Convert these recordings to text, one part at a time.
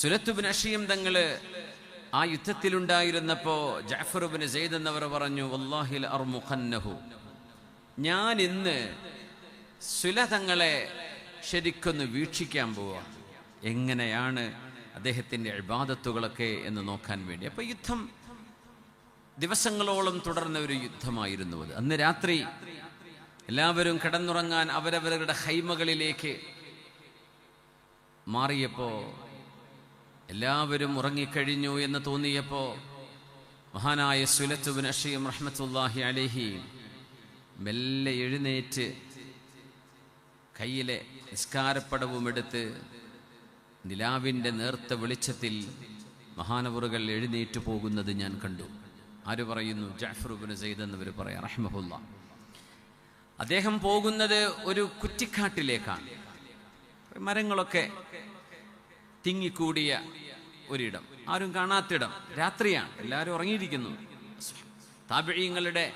സുലത്ത് bin അഷിയം തങ്ങള് ആ യുദ്ധത്തിലുണ്ടായിരുന്നപ്പോൾ Jafar bin Syed എന്നവർ പറഞ്ഞു, വല്ലാഹിൽ അർമുഖന്നഹു, ഞാൻ ഇന്ന് സുല തങ്ങളെ ശരിക്കൊന്ന് വീക്ഷിക്കാൻ പോവാ, എങ്ങനെയാണ് അദ്ദേഹത്തിൻ്റെ ഇബാദത്തുകളൊക്കെ എന്ന് നോക്കാൻ വേണ്ടി. അപ്പോൾ യുദ്ധം ദിവസങ്ങളോളം തുടർന്ന ഒരു യുദ്ധമായിരുന്നു അത്. അന്ന് രാത്രി എല്ലാവരും കിടന്നുറങ്ങാൻ അവരവരുടെ ഹൈമകളിലേക്ക് മാറിയപ്പോൾ, എല്ലാവരും ഉറങ്ങിക്കഴിഞ്ഞു എന്ന് തോന്നിയപ്പോൾ മഹാനായ സുലത്ത് ബിൻ അഷിയം റഹ്മത്തുള്ളാഹി അലൈഹി മെല്ലെ എഴുന്നേറ്റ് കയ്യിലെ നിസ്കാരപ്പടവുമെടുത്ത് നിലാവിൻ്റെ നേർത്ത വെളിച്ചത്തിൽ മഹാനവറുകൾ എഴുന്നേറ്റ് പോകുന്നത് ഞാൻ കണ്ടു. ആര് പറയുന്നു? ജഅഫർ ബിൻ സെയ്ദ് എന്നവർ പറയാം റഹ്മഹുല്ലാ. അദ്ദേഹം പോകുന്നത് ഒരു കുറ്റിക്കാട്ടിലേക്കാണ്. മരങ്ങളൊക്കെ തിങ്ങിക്കൂടിയ ഒരിടം, ആരും കാണാത്തിടം, രാത്രിയാണ്, എല്ലാവരും ഉറങ്ങിയിരിക്കുന്നു. താബിഈങ്ങളുടെ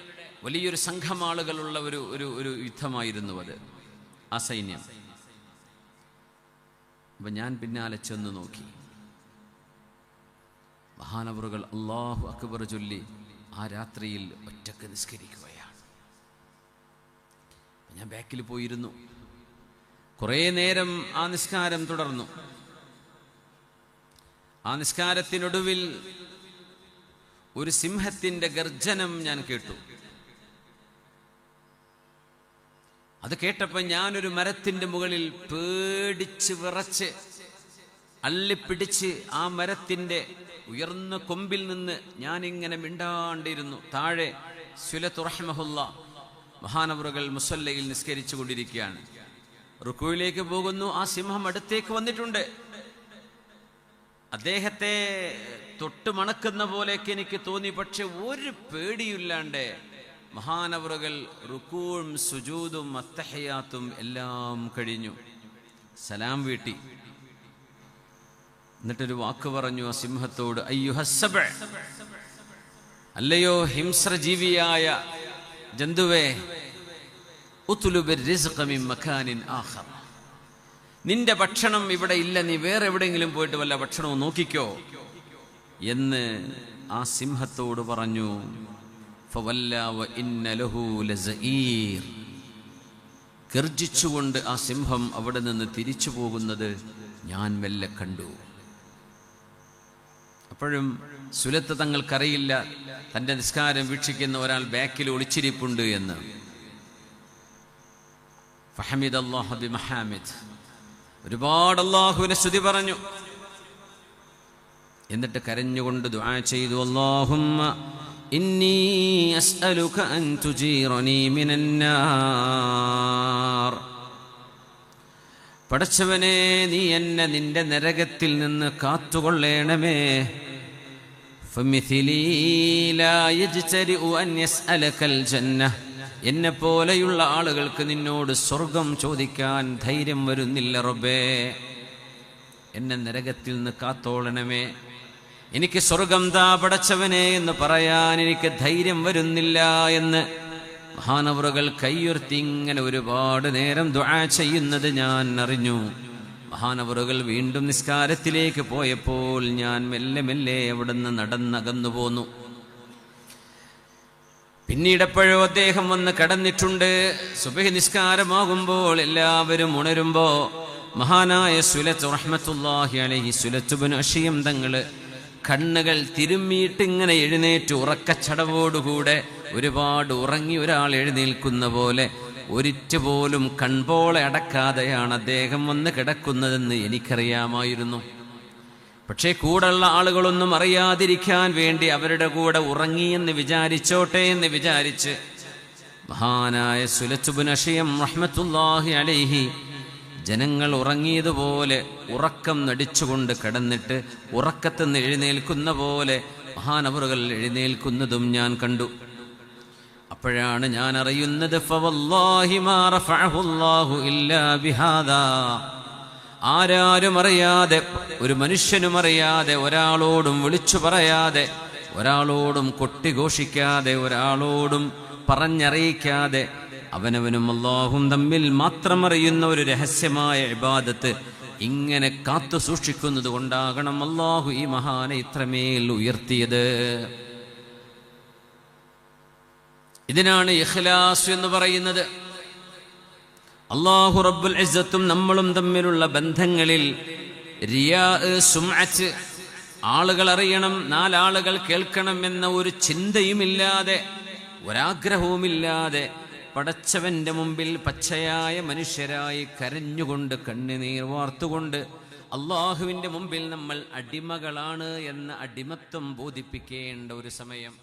വലിയൊരു സംഘം ആളുകളുള്ള ഒരു യുദ്ധമായിരുന്നു അത്, ആ സൈന്യം. അപ്പം ഞാൻ പിന്നാലെ ചെന്ന് നോക്കി. മഹാനവറുകൾ അല്ലാഹു അക്ബർ ചൊല്ലി ആ രാത്രിയിൽ ഒറ്റക്ക് നിസ്കരിക്കുകയാണ്. ഞാൻ ബാക്കിൽ പോയിരുന്നു. കുറേ നേരം ആ നിസ്കാരം തുടർന്നു. ആ നിസ്കാരത്തിനൊടുവിൽ ഒരു സിംഹത്തിൻ്റെ ഗർജനം ഞാൻ കേട്ടു. അത് കേട്ടപ്പോൾ ഞാനൊരു മരത്തിൻ്റെ മുകളിൽ പേടിച്ച് വിറച്ച് അള്ളിപ്പിടിച്ച് ആ മരത്തിൻ്റെ ഉയർന്ന കൊമ്പിൽ നിന്ന് ഞാനിങ്ങനെ മിണ്ടാണ്ടിരുന്നു. താഴെ സുലത്ത് റഹ്മഹുല്ലാ മഹാനവറുകൾ മുസല്ലയിൽ നിസ്കരിച്ചു കൊണ്ടിരിക്കുകയാണ്. റുക്കൂയിലേക്ക് പോകുന്നു. ആ സിംഹം അടുത്തേക്ക് വന്നിട്ടുണ്ട്. അദ്ദേഹത്തെ തൊട്ട് മണക്കുന്ന പോലെയൊക്കെ എനിക്ക് തോന്നി. പക്ഷെ ഒരു പേടിയില്ലാണ്ട് മഹാനവറുകൾ റുക്കൂവും സുജൂദും അത്തഹിയാത്തും എല്ലാം കഴിഞ്ഞു. സലാം വീട്ടി. എന്നിട്ടൊരു വാക്ക് പറഞ്ഞു ആ സിംഹത്തോട്, അയ്യുഹസ്സബ, അല്ലയോ ഹിംസ്രജീവിയായ ജന്തുവേ, ഉത്ലുബിർ റിസ്ഖ മിൻ മകാനിൻ ആഖർ, നിന്റെ ഭക്ഷണം ഇവിടെ ഇല്ല, നീ വേറെ എവിടെയെങ്കിലും പോയിട്ട് വല്ല ഭക്ഷണവും നോക്കിക്കോ എന്ന് ആ സിംഹത്തോട് പറഞ്ഞു. ഫവല്ലാ വ ഇന്ന ലഹു ലസഈർ, ഗർജിച്ചുകൊണ്ട് ആ സിംഹം അവിടെ നിന്ന് തിരിച്ചു പോകുന്നത് ഞാൻ മെല്ലെ കണ്ടു. അപ്പോഴും സുലത്ത് തങ്ങൾക്കറിയില്ല തൻ്റെ നിസ്കാരം വീക്ഷിക്കുന്ന ഒരാൾ ബാക്കിൽ ഒളിച്ചിരിപ്പുണ്ട് എന്ന്. ഫഹമിദല്ലാഹു ബിമഹാമിദ്, ഒരുപാട് അല്ലാഹുവിനെ സ്തുതി പറഞ്ഞു. എന്നിട്ട് കരഞ്ഞുകൊണ്ട് ദുആ ചെയ്തു, അല്ലാഹുമ്മ ഇന്നി അസ്അലുക അൻ തുജീറനി മിനന്നാർ, പടച്ചവനെ നീ എന്നെ നിന്റെ നരകത്തിൽ നിന്ന് കാത്തുകൊള്ളേണമേ. ഫമിഥിലീ ലാ യജ്തരിഉ അൻ യസ്അലകൽ ജന്നഹ്, എന്നെ പോലെയുള്ള ആളുകൾക്ക് നിന്നോട് സ്വർഗം ചോദിക്കാൻ ധൈര്യം വരുന്നില്ല റബ്ബേ. എന്നെ നരകത്തിൽ നിന്ന് കാത്തോളണമേ, എനിക്ക് സ്വർഗം താ പടച്ചവനെ എന്ന് പറയാൻ എനിക്ക് ധൈര്യം വരുന്നില്ല എന്ന് മഹാനവറുകൾ കയ്യുയർത്തി ഇങ്ങനെ ഒരുപാട് നേരം ദുആ ചെയ്യുന്നത് ഞാൻ അറിഞ്ഞു. മഹാനവറുകൾ വീണ്ടും നിസ്കാരത്തിലേക്ക് പോയപ്പോൾ ഞാൻ മെല്ലെ മെല്ലെ അവിടുന്ന് നടന്നകന്നു പോന്നു. പിന്നീടെപ്പോഴോ അദ്ദേഹം വന്ന് കടന്നിട്ടുണ്ട്. സുബഹി നിസ്കാരമാകുമ്പോൾ എല്ലാവരും ഉണരുമ്പോൾ മഹാനായ സുലത്ത് റഹ്മത്തുള്ളാഹി അലൈഹി സുലത്ത് ബിൻ അഷിയം തങ്ങള് കണ്ണുകൾ തിരുമ്മിയിട്ട് ഇങ്ങനെ എഴുന്നേറ്റ് ഉറക്കച്ചടവോടുകൂടെ, ഒരുപാട് ഉറങ്ങി ഒരാൾ എഴുന്നേൽക്കുന്ന പോലെ ഒരിറ്റ് പോലും കൺപോളെ അടക്കാതെയാണ് അദ്ദേഹം വന്ന് കിടക്കുന്നതെന്ന് എനിക്കറിയാമായിരുന്നു. പക്ഷേ കൂടെയുള്ള ആളുകളൊന്നും അറിയാതിരിക്കാൻ വേണ്ടി അവരുടെ കൂടെ ഉറങ്ങിയെന്ന് വിചാരിച്ചോട്ടെ എന്ന് വിചാരിച്ച് മഹാനായ സുലത്ത് ബിൻ അഷിയം റഹ്മത്തുള്ളാഹി അലൈഹി ജനങ്ങൾ ഉറങ്ങിയതുപോലെ ഉറക്കം നടിച്ചുകൊണ്ട് കിടന്നിട്ട് ഉറക്കത്തിൽ നിന്ന് എഴുന്നേൽക്കുന്ന പോലെ മഹാനവറുകൾ എഴുന്നേൽക്കുന്നതും ഞാൻ കണ്ടു. അപ്പോഴാണ് ഞാൻ അറിയുന്നത്, ഫവല്ലാഹി മാ റഫഅഹുല്ലാഹു ഇല്ലാ ബിഹാദാ, ആരാരും അറിയാതെ, ഒരു മനുഷ്യനും അറിയാതെ, ഒരാളോടും വിളിച്ചു പറയാതെ, ഒരാളോടും കൊട്ടിഘോഷിക്കാതെ, ഒരാളോടും പറഞ്ഞറിയിക്കാതെ അവനവനും അല്ലാഹും തമ്മിൽ മാത്രം അറിയുന്ന ഒരു രഹസ്യമായ ഇബാദത്ത് ഇങ്ങനെ കാത്തു സൂക്ഷിക്കുന്നത് കൊണ്ടാകണം അല്ലാഹു ഈ മഹാനെ ഇത്രമേൽ ഉയർത്തിയത്. ഇതിനാണ് ഇഖ്ലാസ് എന്ന് പറയുന്നത്. അല്ലാഹു റബ്ബുൽ ഇസ്സത്തും നമ്മളും തമ്മിലുള്ള ബന്ധങ്ങളിൽ റിയാ, സുംഅത്ത്, ആളുകൾ അറിയണം, നാലാളുകൾ കേൾക്കണം എന്ന ഒരു ചിന്തയുമില്ലാതെ ഒരാഗ്രഹവുമില്ലാതെ പടച്ചവന്റെ മുമ്പിൽ പച്ചയായ മനുഷ്യരായി കരഞ്ഞുകൊണ്ട് കണ്ണുനീർ വാർത്തുകൊണ്ട് അള്ളാഹുവിൻ്റെ മുമ്പിൽ നമ്മൾ അടിമകളാണ് എന്ന അടിമത്വം ബോധിപ്പിക്കേണ്ട ഒരു സമയം.